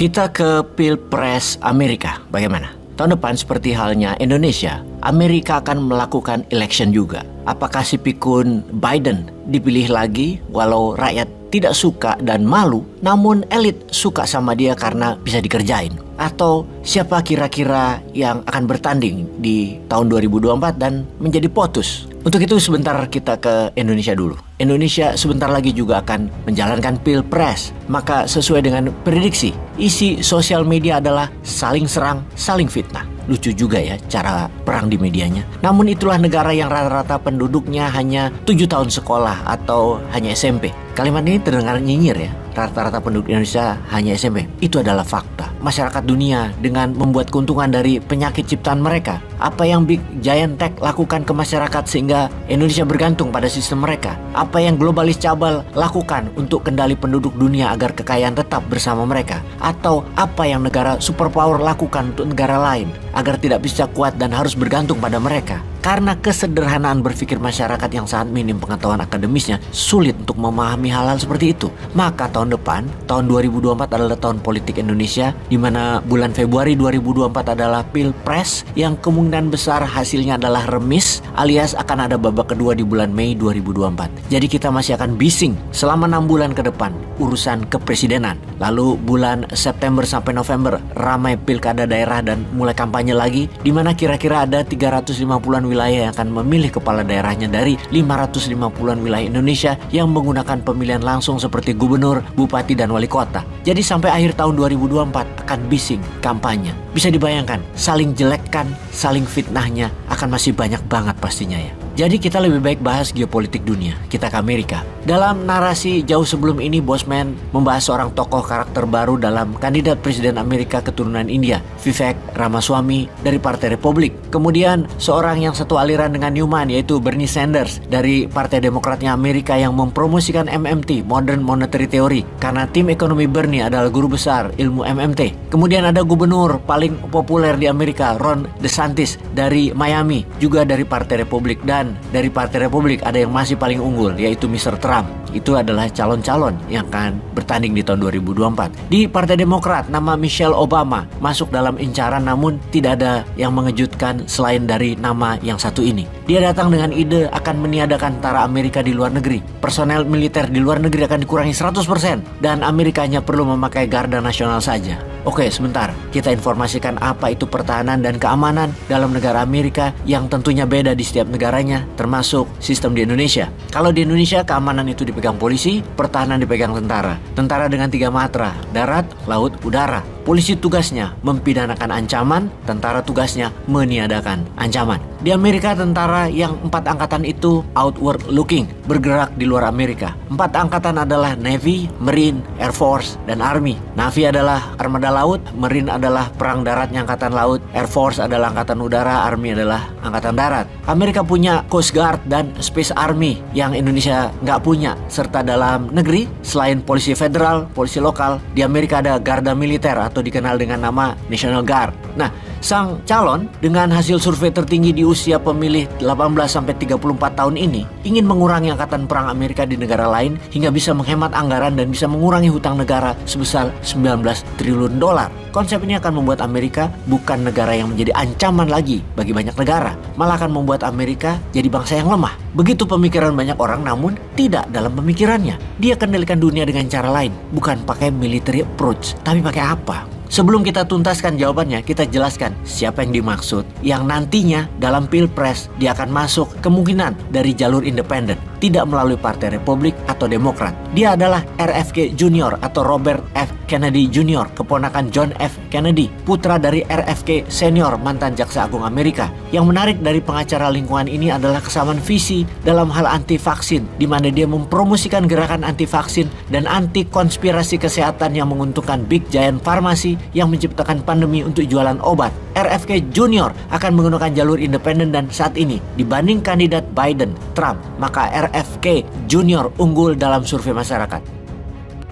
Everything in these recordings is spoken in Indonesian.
Kita ke Pilpres Amerika, bagaimana? Tahun depan seperti halnya Indonesia, Amerika akan melakukan election juga. Apakah si pikun Biden dipilih lagi walau rakyat tidak suka dan malu, namun elit suka sama dia karena bisa dikerjain? Atau siapa kira-kira yang akan bertanding di tahun 2024 dan menjadi POTUS? Untuk itu sebentar kita ke Indonesia dulu. Indonesia sebentar lagi juga akan menjalankan Pilpres. Maka sesuai dengan prediksi, isi sosial media adalah saling serang, saling fitnah. Lucu juga ya cara perang di medianya. Namun itulah negara yang rata-rata penduduknya hanya 7 tahun sekolah atau hanya SMP. Kalimat ini terdengar nyinyir ya. Rata-rata penduduk Indonesia hanya SMP. Itu adalah fakta. Masyarakat dunia dengan membuat keuntungan dari penyakit ciptaan mereka. Apa yang Big Giant Tech lakukan ke masyarakat sehingga Indonesia bergantung pada sistem mereka? Apa yang globalis cabal lakukan untuk kendali penduduk dunia agar kekayaan tetap bersama mereka? Atau apa yang negara superpower lakukan untuk negara lain agar tidak bisa kuat dan harus bergantung pada mereka? Karena kesederhanaan berpikir masyarakat yang sangat minim pengetahuan akademisnya, sulit untuk memahami hal-hal seperti itu. Maka tahun depan, tahun 2024 adalah tahun politik Indonesia, di mana bulan Februari 2024 adalah Pilpres yang kemungkinan besar hasilnya adalah remis, alias akan ada babak kedua di bulan Mei 2024. Jadi kita masih akan bising selama 6 bulan ke depan urusan kepresidenan. Lalu bulan September sampai November ramai pilkada daerah dan mulai kampanye lagi, di mana kira-kira ada 350-an wilayah yang akan memilih kepala daerahnya dari 550-an wilayah Indonesia yang menggunakan pemilihan langsung seperti gubernur, bupati, dan wali kota. Jadi sampai akhir tahun 2024 akan bising kampanye. Bisa dibayangkan, saling jelekkan, saling fitnahnya akan masih banyak banget pastinya ya. Jadi kita lebih baik bahas geopolitik dunia. Kita ke Amerika. Dalam narasi jauh sebelum ini, Bosman membahas seorang tokoh karakter baru dalam kandidat presiden Amerika keturunan India, Vivek Ramaswamy dari Partai Republik. Kemudian seorang yang satu aliran dengan Newman, yaitu Bernie Sanders dari Partai Demokratnya Amerika yang mempromosikan MMT, Modern Monetary Theory, karena tim ekonomi Bernie adalah guru besar ilmu MMT. Kemudian ada gubernur paling populer di Amerika, Ron DeSantis dari Miami, juga dari Partai Republik. Dan dari Partai Republik ada yang masih paling unggul, yaitu Mr. Trump. Itu adalah calon-calon yang akan bertanding di tahun 2024. Di Partai Demokrat, nama Michelle Obama masuk dalam incaran, namun tidak ada yang mengejutkan selain dari nama yang satu ini. Dia datang dengan ide akan meniadakan tentara Amerika di luar negeri. Personel militer di luar negeri akan dikurangi 100% dan Amerika hanya perlu memakai garda nasional saja. Oke, sebentar. Kita informasikan apa itu pertahanan dan keamanan dalam negara Amerika yang tentunya beda di setiap negaranya, termasuk sistem di Indonesia. Kalau di Indonesia, keamanan itu dipegang polisi, pertahanan dipegang tentara. Tentara dengan 3 matra, darat, laut, udara. Polisi tugasnya mempidanakan ancaman, tentara tugasnya meniadakan ancaman. Di Amerika, tentara yang 4 angkatan itu outward looking, bergerak di luar Amerika. 4 angkatan adalah Navy, Marine, Air Force, dan Army. Navy adalah armada laut, Marine adalah perang daratnya angkatan laut, Air Force adalah angkatan udara, Army adalah angkatan darat. Amerika punya Coast Guard dan Space Army yang Indonesia nggak punya. Serta dalam negeri, selain polisi federal, polisi lokal, di Amerika ada Garda Militer atau dikenal dengan nama National Guard. Nah, sang calon dengan hasil survei tertinggi di usia pemilih 18-34 tahun ini ingin mengurangi angkatan perang Amerika di negara lain hingga bisa menghemat anggaran dan bisa mengurangi hutang negara sebesar 19 triliun dolar. Konsep ini akan membuat Amerika bukan negara yang menjadi ancaman lagi bagi banyak negara, malah akan membuat Amerika jadi bangsa yang lemah. Begitu pemikiran banyak orang, namun tidak dalam pemikirannya. Dia kendalikan dunia dengan cara lain, bukan pakai military approach, tapi pakai apa? Sebelum kita tuntaskan jawabannya, kita jelaskan siapa yang dimaksud. Yang nantinya dalam Pilpres dia akan masuk kemungkinan dari jalur independen, tidak melalui Partai Republik atau Demokrat. Dia adalah RFK Junior atau Robert F. Kennedy Junior, keponakan John F. Kennedy, putra dari RFK Senior, mantan Jaksa Agung Amerika. Yang menarik dari pengacara lingkungan ini adalah kesamaan visi dalam hal anti vaksin, di mana dia mempromosikan gerakan anti vaksin dan anti konspirasi kesehatan yang menguntungkan Big Giant Farmasi yang menciptakan pandemi untuk jualan obat. RFK Junior akan menggunakan jalur independen dan saat ini dibanding kandidat Biden, Trump, maka RFK Junior unggul dalam survei masyarakat.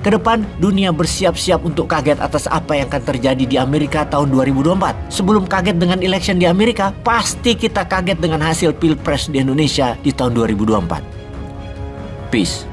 Kedepan, dunia bersiap-siap untuk kaget atas apa yang akan terjadi di Amerika tahun 2024. Sebelum kaget dengan election di Amerika, pasti kita kaget dengan hasil Pilpres di Indonesia di tahun 2024. Peace.